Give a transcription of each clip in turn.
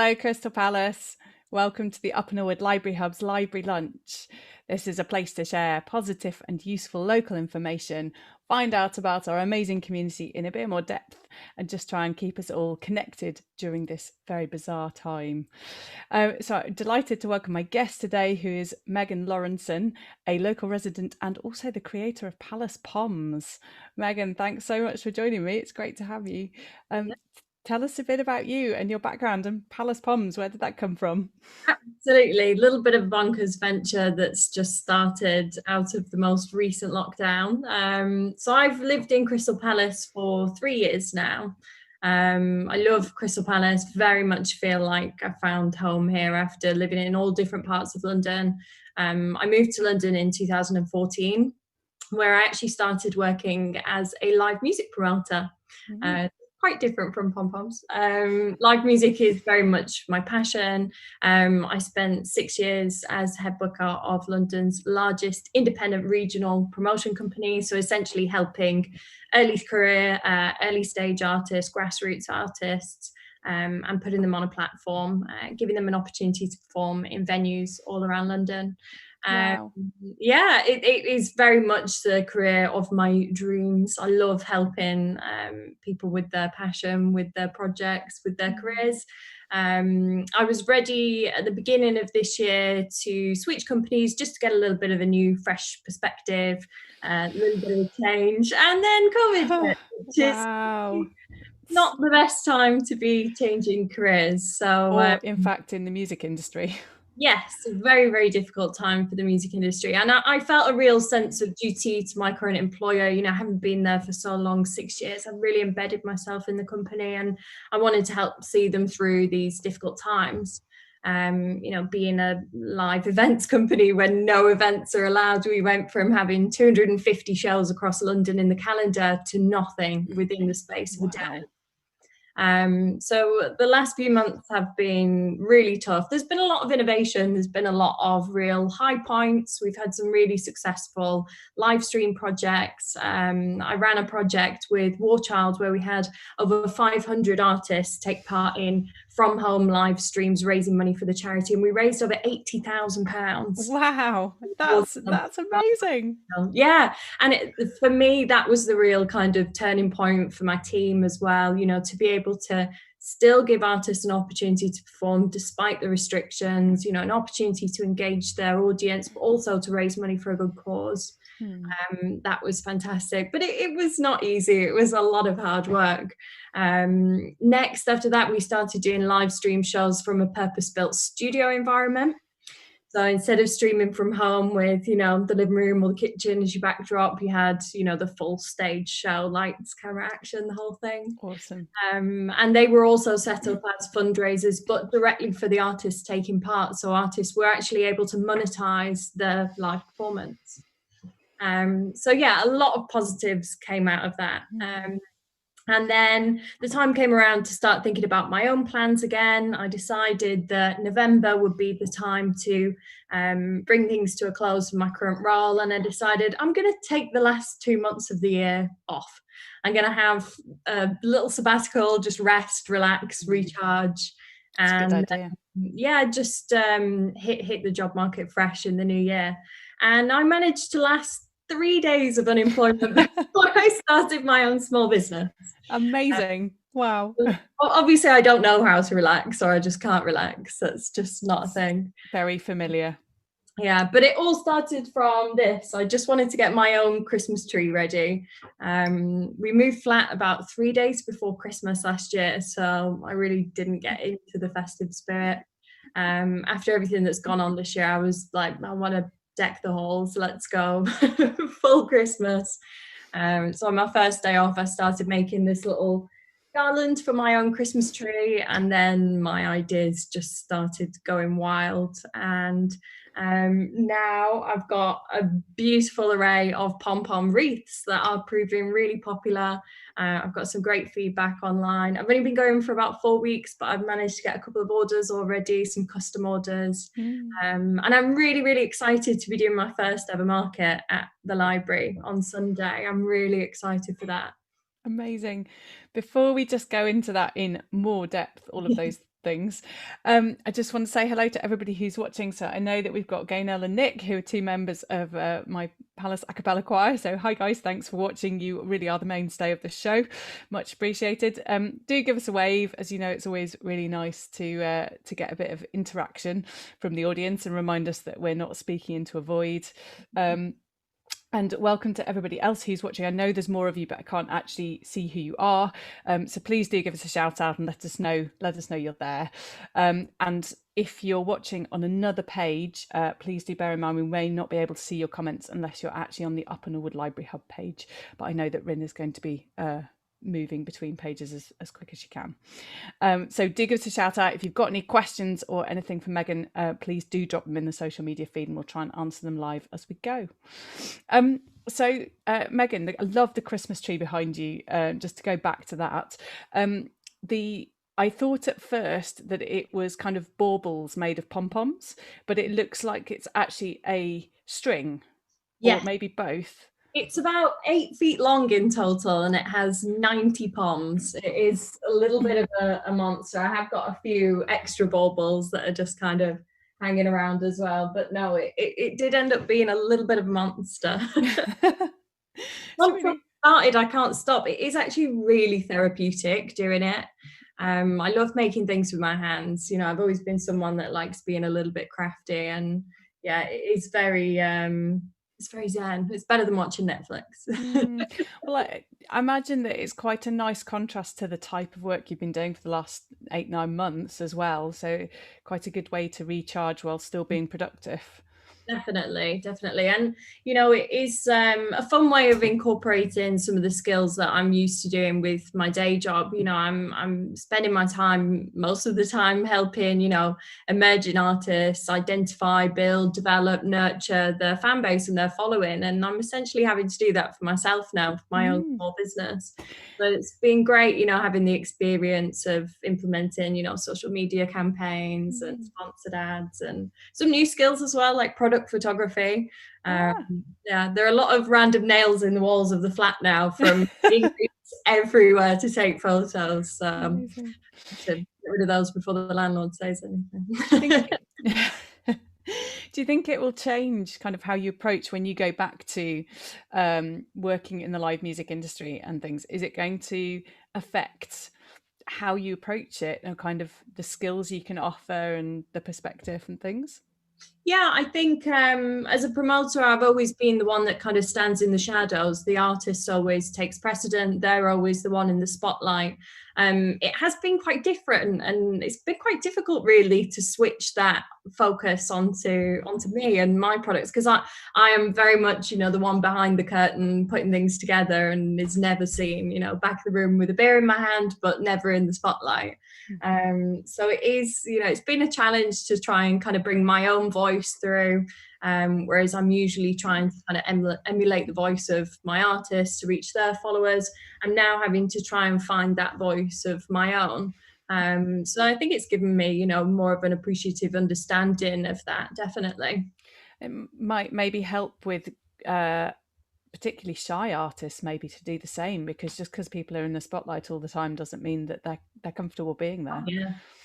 Hello, Crystal Palace. Welcome to the Up and Norwood Library Hub's Library Lunch. This is a place to share positive and useful local information, find out about our amazing community in a bit more depth, and just try and keep us all connected during this very bizarre time. So I'm delighted to welcome my guest today, who is Megan Lawrenson, a local resident and also the creator of Palace Poms. Megan, thanks so much for joining me. It's great to have you. Um, Tell us a bit about you and your background and Palace Poms. Where did that come from? Absolutely. A little bit of a bonkers venture that's just started out of the most recent lockdown. So I've lived in Crystal Palace for 3 years now. I love Crystal Palace, very much feel like I found home here after living in all different parts of London. I moved to London in 2014, where I actually started working as a live music promoter. Quite different from pom poms. Live music is very much my passion. I spent 6 years as head booker of London's largest independent regional promotion company. So essentially helping early career, early stage artists, grassroots artists, and putting them on a platform, giving them an opportunity to perform in venues all around London. Wow. Yeah, it is very much the career of my dreams. I love helping people with their passion, with their projects, with their careers. I was ready at the beginning of this year to switch companies just to get a little bit of a new, fresh perspective, a little bit of a change, and then COVID hit, which is Wow. not the best time to be changing careers. So, Or, in fact, in the music industry. yes, a very, very difficult time for the music industry. And I felt a real sense of duty to my current employer. I haven't been there for so long, 6 years. I've really embedded myself in the company and I wanted to help see them through these difficult times. Being a live events company when no events are allowed, we went from having 250 shows across London in the calendar to nothing within the space of a day. So the last few months have been really tough. There's been a lot of innovation. There's been a lot of real high points. We've had some really successful live stream projects. I ran a project with War Child where we had over 500 artists take part in from home live streams raising money for the charity, and we raised over £80,000. Wow, that's amazing. Yeah, and for me that was the real kind of turning point for my team as well, to be able to still give artists an opportunity to perform despite the restrictions, an opportunity to engage their audience, but also to raise money for a good cause. That was fantastic, but it was not easy. It was a lot of hard work. Next, after that, we started doing live stream shows from a purpose-built studio environment. So instead of streaming from home with, the living room or the kitchen as your backdrop, you had, the full stage show, lights, camera, action, the whole thing. Awesome. And they were also set up as fundraisers, but directly for the artists taking part. So artists were actually able to monetize their live performance. So yeah, a lot of positives came out of that. And then the time came around to start thinking about my own plans again. I decided that November would be the time to bring things to a close for my current role. And I decided I'm going to take the last 2 months of the year off. I'm going to have a little sabbatical, just rest, relax, recharge. That's a good idea. Just hit the job market fresh in the new year. And I managed to last 3 days of unemployment before I started my own small business. Amazing. Wow. Obviously, I don't know how to relax, or I just can't relax. That's just not a thing. Very familiar. Yeah, but it all started from this. I just wanted to get my own Christmas tree ready. We moved flat about 3 days before Christmas last year, so I really didn't get into the festive spirit. After everything that's gone on this year, I was like, I want to deck the halls, let's go. Full Christmas. So on my first day off, I started making this little garland for my own Christmas tree, and then my ideas just started going wild. And now I've got a beautiful array of pom-pom wreaths that are proving really popular. I've got some great feedback online. I've only been going for about 4 weeks, but I've managed to get a couple of orders already, some custom orders. And I'm really, really excited to be doing my first ever market at the library on Sunday. I'm really excited for that. Amazing. Before we just go into that in more depth, all of those things, I just want to say hello to everybody who's watching. So I know that we've got Gaynell and Nick, who are two members of my Palace a cappella choir. So hi guys, thanks for watching. You really are the mainstay of the show. Much appreciated. Do give us a wave. As you know, it's always really nice to get a bit of interaction from the audience and remind us that we're not speaking into a void. And welcome to everybody else who's watching. I know there's more of you, but I can't actually see who you are. So please do give us a shout out and let us know you're there. And if you're watching on another page, please do bear in mind we may not be able to see your comments unless you're actually on the Upper Norwood Library Hub page. But I know that Rin is going to be moving between pages as quick as you can. So do give us a shout out. If you've got any questions or anything for Megan, please do drop them in the social media feed and we'll try and answer them live as we go. So Megan, I love the Christmas tree behind you. Just to go back to that, I thought at first that it was kind of baubles made of pom-poms, but it looks like it's actually a string, or maybe both. It's about 8 feet long in total and it has 90 poms. It is a little bit of a monster. I have got a few extra baubles that are just kind of hanging around as well. But no, it did end up being a little bit of a monster. Once I started, I can't stop. It is actually really therapeutic doing it. I love making things with my hands. You know, I've always been someone that likes being a little bit crafty, and yeah, it's very zen. It's better than watching Netflix. Well, I imagine that it's quite a nice contrast to the type of work you've been doing for the last 8-9 months as well. So quite a good way to recharge while still being productive. Definitely. And you know, it is a fun way of incorporating some of the skills that I'm used to doing with my day job. You know, I'm spending my time most of the time helping, you know, emerging artists identify, build, develop, nurture their fan base and their following, and I'm essentially having to do that for myself now, for my own small business. So it's been great, you know, having the experience of implementing, you know, social media campaigns and sponsored ads, and some new skills as well, like product photography. Yeah, there are a lot of random nails in the walls of the flat now from everywhere to take photos. To get rid of those before the landlord says anything. Do you think it will change kind of how you approach when you go back to working in the live music industry and things? Is it going to affect how you approach it and kind of the skills you can offer and the perspective and things? Yeah, I think as a promoter, I've always been the one that kind of stands in the shadows. The artist always takes precedent. They're always the one in the spotlight. It has been quite different, and it's been quite difficult really to switch that focus onto me and my products, because I am very much, you know, the one behind the curtain putting things together and is never seen, you know, back of the room with a beer in my hand, but never in the spotlight. So it is, you know, it's been a challenge to try and kind of bring my own voice through, whereas I'm usually trying to kind of emulate the voice of my artists to reach their followers. I'm now having to try and find that voice of my own. So I think it's given me, you know, more of an appreciative understanding of that, definitely. It might maybe help with particularly shy artists maybe to do the same, because just because people are in the spotlight all the time doesn't mean that they're comfortable being there.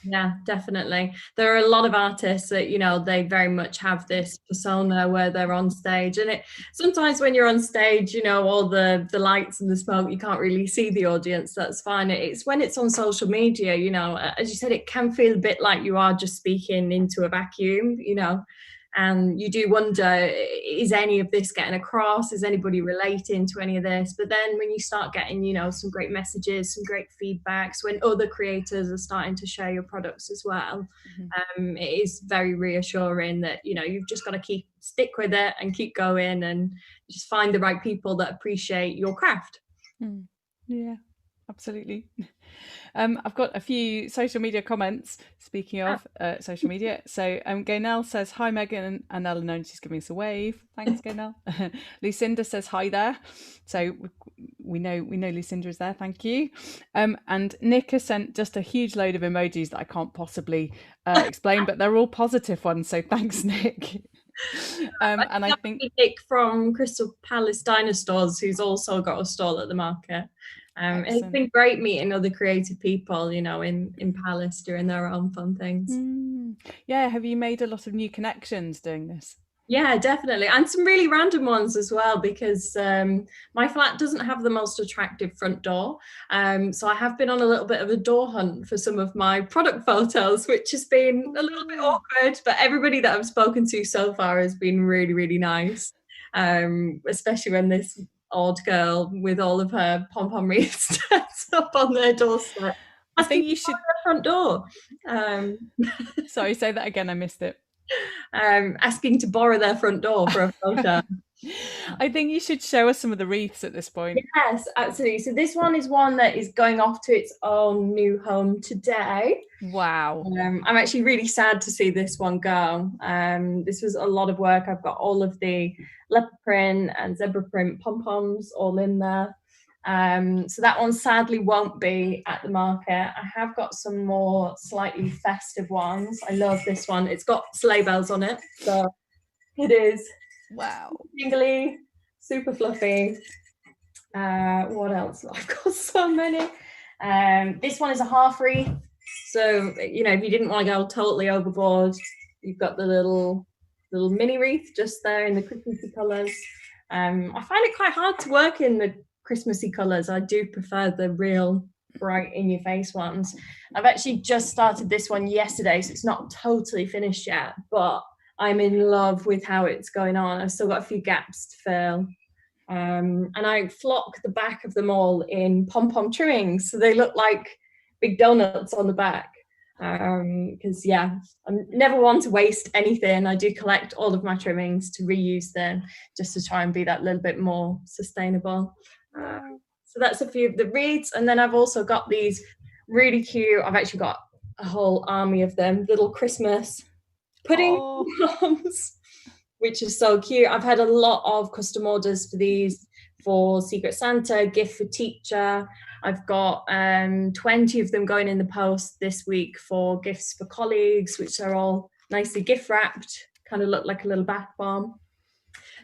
Yeah, definitely. There are a lot of artists that, you know, they very much have this persona where they're on stage, and it sometimes when you're on stage, you know, all the lights and the smoke, you can't really see the audience. That's fine. It's when it's on social media, you know, as you said, it can feel a bit like you are just speaking into a vacuum, you know. And you do wonder, is any of this getting across? Is anybody relating to any of this? But then when you start getting, you know, some great messages, some great feedbacks, when other creators are starting to share your products as well, it is very reassuring that, you know, you've just got to stick with it and keep going and just find the right people that appreciate your craft. Yeah, absolutely. I've got a few social media comments, speaking of social media. So Gaynell says, hi Megan and Eleanor, and she's giving us a wave. Thanks, Gaynell. Lucinda says hi there. So we know Lucinda is there, thank you. And Nick has sent just a huge load of emojis that I can't possibly explain, but they're all positive ones, so thanks, Nick. And I think Nick from Crystal Palace Dinosaurs, who's also got a stall at the market. It's been great meeting other creative people, in Palace doing their own fun things. Yeah, have you made a lot of new connections doing this? Yeah, definitely. And some really random ones as well, because my flat doesn't have the most attractive front door. So I have been on a little bit of a door hunt for some of my product photos, which has been a little bit awkward, but everybody that I've spoken to so far has been really, really nice. Especially when this odd girl with all of her pom-pom wreaths turns up on their doorstep. I think you should. Front door. Sorry, say that again. I missed it. Asking to borrow their front door for a photo. I think you should show us some of the wreaths at this point. Yes, absolutely. So this one is one that is going off to its own new home today. Wow. I'm actually really sad to see this one go. This was a lot of work. I've got all of the leopard print and zebra print pom-poms all in there. So that one sadly won't be at the market. I have got some more slightly festive ones. I love this one. It's got sleigh bells on it. So it is. Wow. Jingly, super fluffy. What else? I've got so many. This one is a half wreath. So, if you didn't want to go totally overboard, you've got the little mini wreath just there in the Christmassy colours. I find it quite hard to work in the Christmassy colours. I do prefer the real bright in your face ones. I've actually just started this one yesterday, so it's not totally finished yet, but I'm in love with how it's going on. I've still got a few gaps to fill. And I flock the back of them all in pom-pom trimmings, so they look like big donuts on the back. Because I never want to waste anything. I do collect all of my trimmings to reuse them, just to try and be that little bit more sustainable. So that's a few of the wreaths, and then I've also got these really cute. I've actually got a whole army of them, little Christmas pudding poms, which is so cute. I've had a lot of custom orders for these for Secret Santa, gift for teacher. I've got 20 of them going in the post this week for gifts for colleagues, which are all nicely gift wrapped, kind of look like a little bath bomb.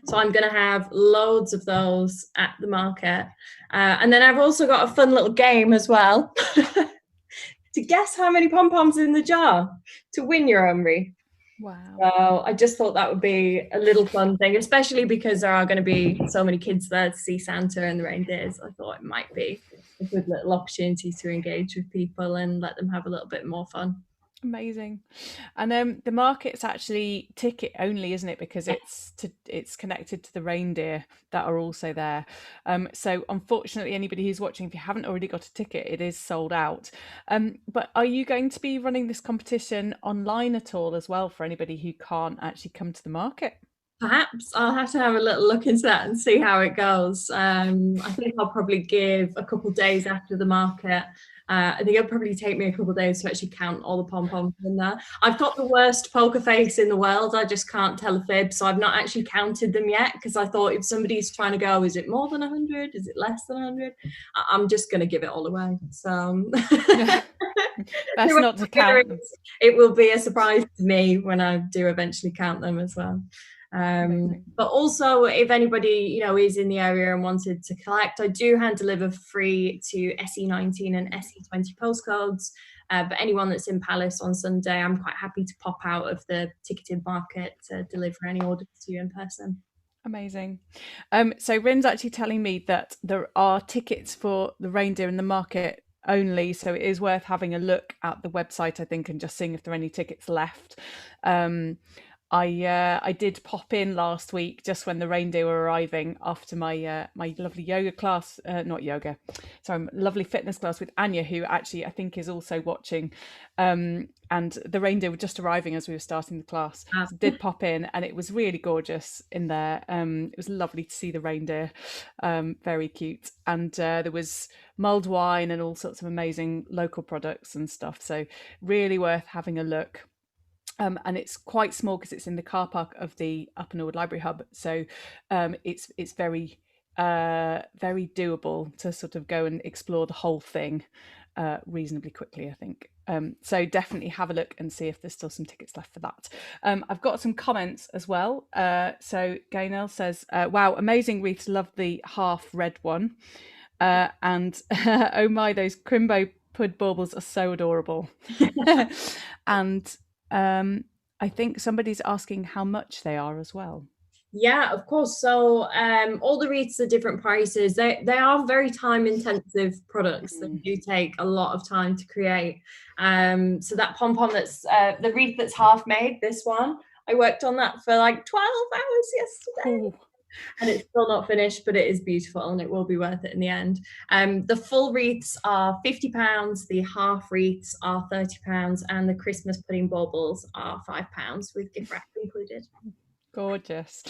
So I'm going to have loads of those at the market. And then I've also got a fun little game as well to guess how many pom-poms in the jar to win your own wreath. Wow. So I just thought that would be a little fun thing, especially because there are going to be so many kids there to see Santa and the reindeers. I thought it might be a good little opportunity to engage with people and let them have a little bit more fun. Amazing. And the market's actually ticket only, isn't it? Because it's connected to the reindeer that are also there. So unfortunately, anybody who's watching, if you haven't already got a ticket, it is sold out. But are you going to be running this competition online at all as well for anybody who can't actually come to the market? Perhaps I'll have to have a little look into that and see how it goes. I think I'll probably give a couple of days after the market. I think it'll probably take me a couple of days to actually count all the pom-poms in there. I've got the worst poker face in the world. I just can't tell a fib. So I've not actually counted them yet, because I thought if somebody's trying to go, is it more than 100? Is it less than 100? I'm just going to give it all away. So That's not to count them. It will be a surprise to me when I do eventually count them as well. But also, if anybody is in the area and wanted to collect, I do hand deliver free to SE19 and SE20 postcodes. But anyone that's in Palace on Sunday, I'm quite happy to pop out of the ticketed market to deliver any orders to you in person. Amazing. So Rin's actually telling me that there are tickets for the reindeer in the market only, so it is worth having a look at the website, I think, and just seeing if there are any tickets left. I did pop in last week just when the reindeer were arriving after my my lovely yoga class, lovely fitness class with Anya, who actually I think is also watching. And the reindeer were just arriving as we were starting the class. So did pop in, and it was really gorgeous in there. It was lovely to see the reindeer, very cute. And there was mulled wine and all sorts of amazing local products and stuff. So really worth having a look. And it's quite small because it's in the car park of the Upper Norwood Library Hub. So it's very, very doable to sort of go and explore the whole thing reasonably quickly, I think. So definitely have a look and see if there's still some tickets left for that. I've got some comments as well. So Gaynell says, wow, amazing wreaths, love the half red one. And oh my, those Crimbo Pud baubles are so adorable. And I think somebody's asking how much they are as well. Yeah, of course. So all the wreaths are different prices. They are very time intensive products. They do take a lot of time to create. So that pom pom that's the wreath that's half made, this one, I worked on that for like 12 hours yesterday. Ooh. And it's still not finished, but it is beautiful and it will be worth it in the end. The full wreaths are £50, the half wreaths are £30, and the Christmas pudding baubles are £5 with gift wrap included. Gorgeous.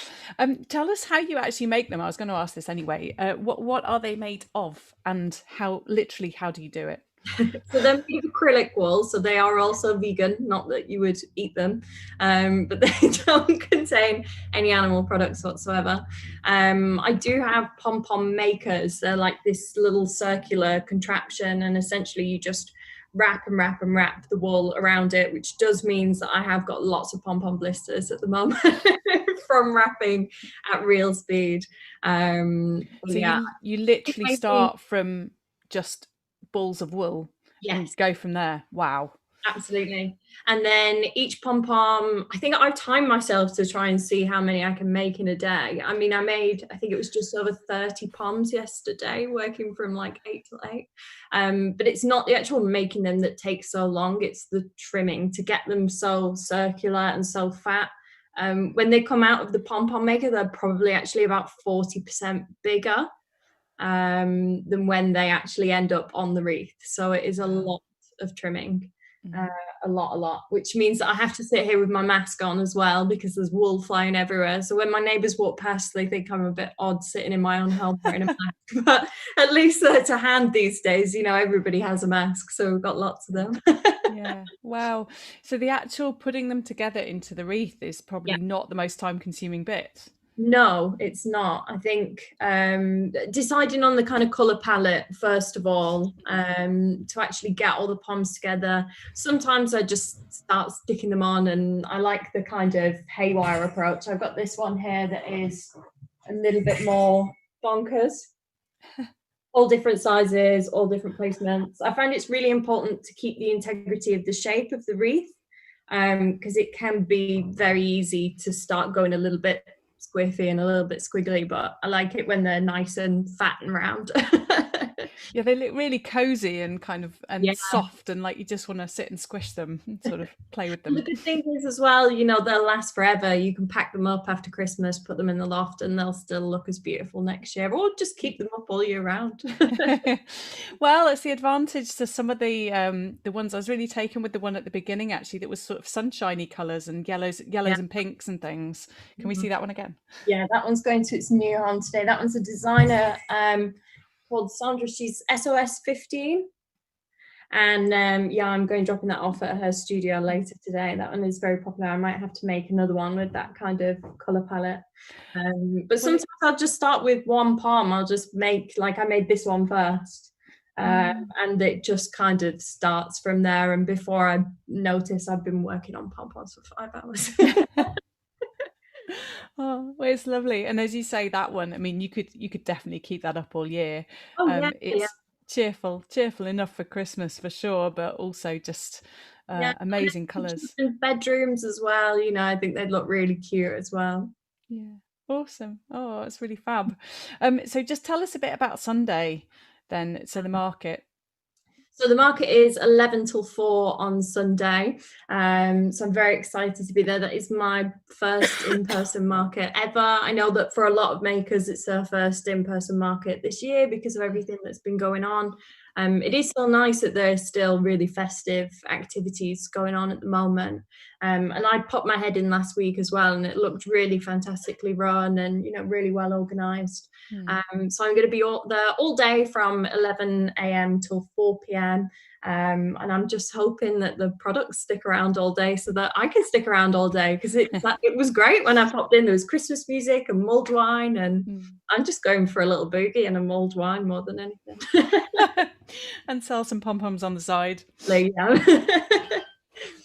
Tell us how you actually make them. I was going to ask this anyway. What are they made of, and how do you do it? So they're made of acrylic wool, so they are also vegan, not that you would eat them, but they don't contain any animal products whatsoever. I do have pom-pom makers. They're like this little circular contraption, and essentially you just wrap and wrap and wrap the wool around it, which does means that I have got lots of pom-pom blisters at the moment from wrapping at real speed. So yeah, you literally start from just balls of wool, yes, and go from there. Wow. Absolutely. And then each pom-pom, I think I've timed myself to try and see how many I can make in a day. I mean, I think it was just over 30 poms yesterday, working from like 8 till 8. But it's not the actual making them that takes so long, it's the trimming to get them so circular and so fat. When they come out of the pom-pom maker, they're probably actually about 40% bigger than when they actually end up on the wreath. So it is a lot of trimming. A lot, which means that I have to sit here with my mask on as well because there's wool flying everywhere. So when my neighbours walk past, they think I'm a bit odd sitting in my own home wearing a mask. But at least they're to hand these days. You know, everybody has a mask, so we've got lots of them. Yeah. Wow. So the actual putting them together into the wreath is probably not the most time-consuming bit. No, it's not. I think deciding on the kind of colour palette, first of all, to actually get all the poms together. Sometimes I just start sticking them on, and I like the kind of haywire approach. I've got this one here that is a little bit more bonkers. All different sizes, all different placements. I find it's really important to keep the integrity of the shape of the wreath because it can be very easy to start going a little bit squiffy and a little bit squiggly, but I like it when they're nice and fat and round. Yeah, they look really cozy and kind of soft, and like you just want to sit and squish them and sort of play with them. The good thing is as well, you know, they'll last forever. You can pack them up after Christmas, put them in the loft, and they'll still look as beautiful next year, or just keep them up all year round. Well, it's the advantage to some of the ones. I was really taken with the one at the beginning, actually, that was sort of sunshiny colours and yellows and pinks and things. Can we see that one again? Yeah, that one's going to its new home today. That one's a designer called Sandra. She's SOS 15. And I'm going dropping that off at her studio later today. That one is very popular. I might have to make another one with that kind of colour palette. But sometimes I'll just start with one pom. I'll just make, like I made this one first. And it just kind of starts from there. And before I notice, I've been working on pom-poms for 5 hours. Oh, well, it's lovely. And as you say, that one, I mean, you could definitely keep that up all year. It's cheerful enough for Christmas for sure, but also just amazing colours. Bedrooms as well, you know, I think they'd look really cute as well. Yeah, awesome. Oh, it's really fab. So just tell us a bit about Sunday then. So the market. So the market is 11 till 4 on Sunday. So I'm very excited to be there. That is my first in-person market ever. I know that for a lot of makers, it's their first in-person market this year because of everything that's been going on. It is so nice that there's still really festive activities going on at the moment. And I popped my head in last week as well, and it looked really fantastically run and, you know, really well organised. So I'm going to be there all day from 11 a.m. till 4 p.m. And I'm just hoping that the products stick around all day so that I can stick around all day, because it was great when I popped in. There was Christmas music and mulled wine, and I'm just going for a little boogie and a mulled wine more than anything. And sell some pom-poms on the side. Yeah.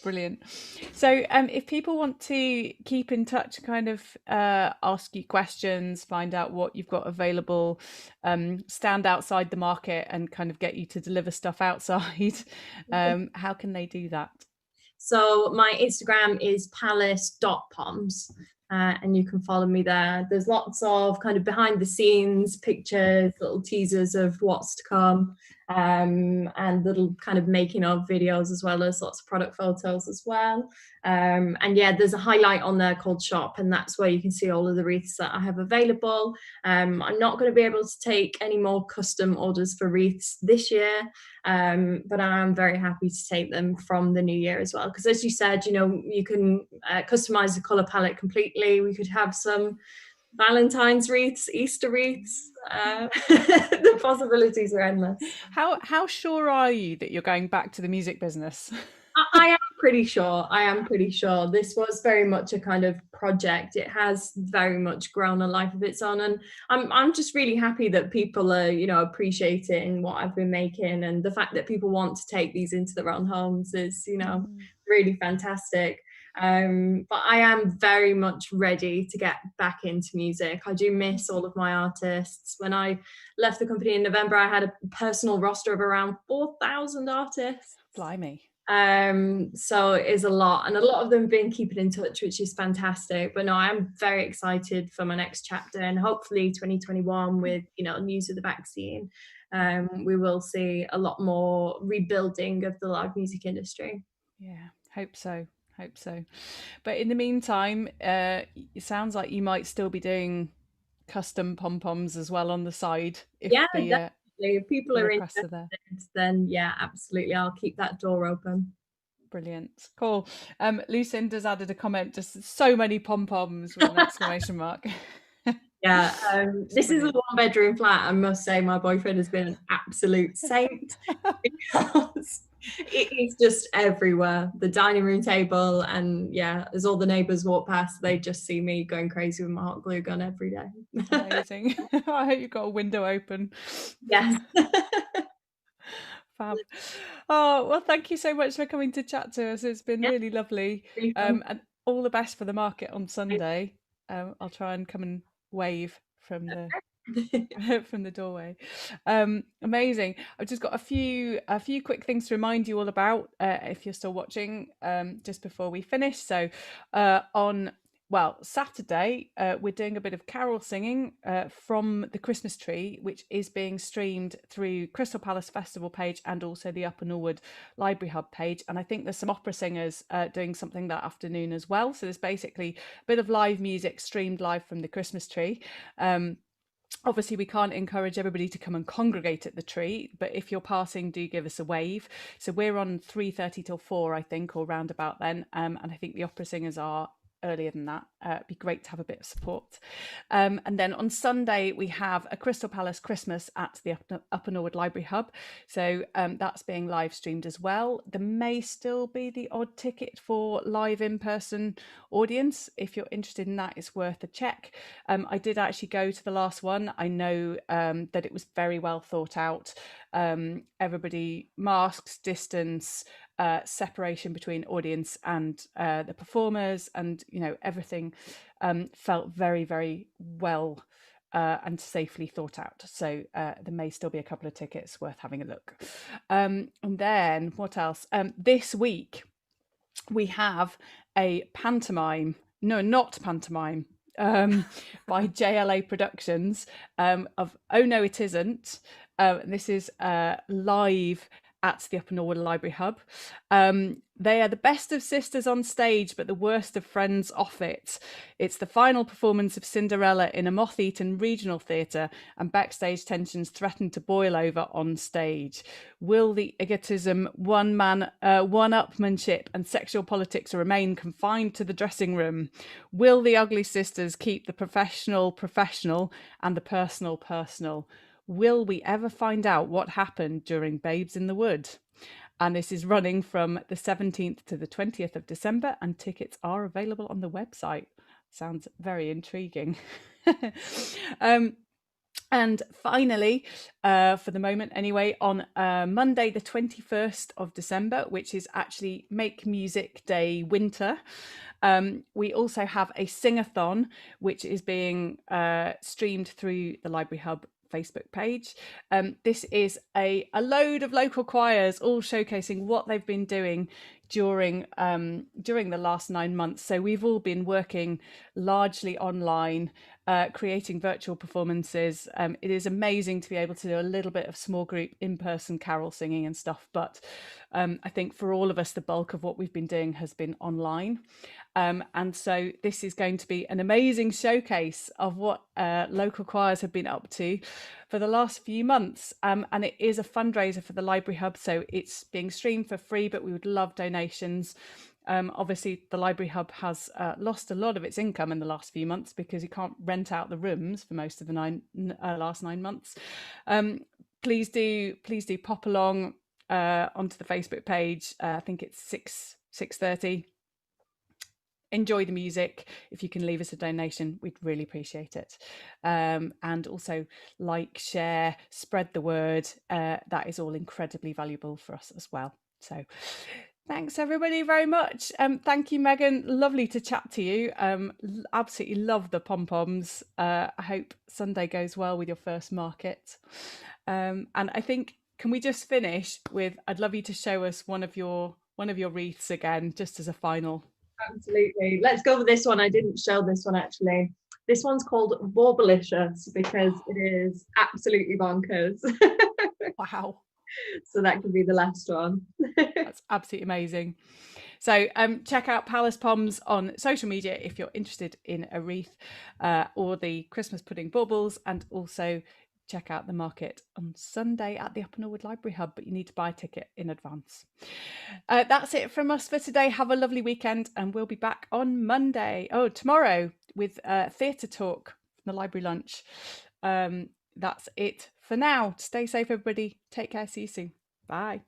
Brilliant. So if people want to keep in touch, kind of ask you questions, find out what you've got available, stand outside the market and kind of get you to deliver stuff outside, how can they do that? So my Instagram is palace.poms. And you can follow me there. There's lots of kind of behind the scenes pictures, little teasers of what's to come, and little kind of making of videos, as well as lots of product photos as well. And yeah, there's a highlight on there called shop, and that's where you can see all of the wreaths that I have available. I'm not going to be able to take any more custom orders for wreaths this year, but I'm very happy to take them from the new year as well, because as you said, you can customize the color palette completely. We could have some Valentine's wreaths, Easter wreaths. The possibilities are endless. How sure are you that you're going back to the music business? I am pretty sure. This was very much a kind of project. It has very much grown a life of its own, and I'm just really happy that people are, appreciating what I've been making, and the fact that people want to take these into their own homes is, really fantastic. But I am very much ready to get back into music. I do miss all of my artists. When I left the company in November, I had a personal roster of around 4,000 artists. Blimey. So it is a lot, and a lot of them have been keeping in touch, which is fantastic. But no, I'm very excited for my next chapter, and hopefully 2021 with news of the vaccine, we will see a lot more rebuilding of the live music industry. Yeah, hope so. But in the meantime, it sounds like you might still be doing custom pom-poms as well on the side if Definitely. If people are interested, there. then yeah, absolutely, I'll keep that door open. Brilliant. Cool. Lucinda's added a comment, just so many pom-poms with an exclamation mark. Yeah, this is a one-bedroom flat. I must say my boyfriend has been an absolute saint because it is just everywhere. The dining room table, and yeah, as all the neighbours walk past, they just see me going crazy with my hot glue gun every day. Amazing. I hope you've got a window open. Yes. Fab. Oh, well, thank you so much for coming to chat to us. It's been really lovely. And all the best for the market on Sunday. I'll try and come and wave from the from the doorway. Amazing. I've just got a few quick things to remind you all about if you're still watching, just before we finish. So on Saturday, we're doing a bit of carol singing from the Christmas tree, which is being streamed through Crystal Palace Festival page and also the Upper Norwood Library Hub page. And I think there's some opera singers doing something that afternoon as well. So there's basically a bit of live music streamed live from the Christmas tree. Obviously, we can't encourage everybody to come and congregate at the tree, but if you're passing, do give us a wave. So we're on 3:30 till 4, I think, or round about then. And I think the opera singers are earlier than that. It'd be great to have a bit of support. And then on Sunday, we have a Crystal Palace Christmas at the Upper Norwood Library Hub. So that's being live streamed as well. There may still be the odd ticket for live in-person audience. If you're interested in that, it's worth a check. I did actually go to the last one. I know that it was very well thought out. Everybody, masks, distance, separation between audience and the performers, and everything felt very, very well and safely thought out. So there may still be a couple of tickets worth having a look. And then what else? This week we have a pantomime. No, not pantomime. By JLA Productions of Oh No It Isn't. This is live at the Upper Norwood Library Hub. They are the best of sisters on stage, but the worst of friends off it. It's the final performance of Cinderella in a moth-eaten regional theatre, and backstage tensions threaten to boil over on stage. Will the egotism, one-upmanship and sexual politics remain confined to the dressing room? Will the ugly sisters keep the professional and the personal personal? Will we ever find out what happened during Babes in the Wood? And this is running from the 17th to the 20th of December, and tickets are available on the website. Sounds very intriguing. And finally, for the moment anyway, on Monday, the 21st of December, which is actually Make Music Day Winter, we also have a sing-a-thon, which is being streamed through the Library Hub Facebook page. This is a load of local choirs all showcasing what they've been doing during the last 9 months. So we've all been working largely online, creating virtual performances. It is amazing to be able to do a little bit of small group in-person carol singing and stuff, but I think for all of us, the bulk of what we've been doing has been online. And so this is going to be an amazing showcase of what local choirs have been up to for the last few months. And it is a fundraiser for the Library Hub, so it's being streamed for free, but we would love donations. Obviously, the Library Hub has lost a lot of its income in the last few months because you can't rent out the rooms for most of the last 9 months. Please do pop along onto the Facebook page. I think it's 6:30. Enjoy the music. If you can leave us a donation, we'd really appreciate it. And also like, share, spread the word. That is all incredibly valuable for us as well. So thanks everybody very much. Thank you, Megan. Lovely to chat to you. Absolutely love the pom-poms. I hope Sunday goes well with your first market. And I think, can we just finish with, I'd love you to show us one of your wreaths again, just as a final. Absolutely. Let's go with this one. I didn't show this one actually. This one's called Warblicious because it is absolutely bonkers. Wow. So that could be the last one. That's absolutely amazing. So check out Palace Poms on social media if you're interested in a wreath or the Christmas pudding baubles, and also check out the market on Sunday at the Upper Norwood Library Hub, but you need to buy a ticket in advance. That's it from us for today. Have a lovely weekend, and we'll be back on tomorrow with theatre talk from the library lunch. That's it for now. Stay safe, everybody. Take care. See you soon. Bye.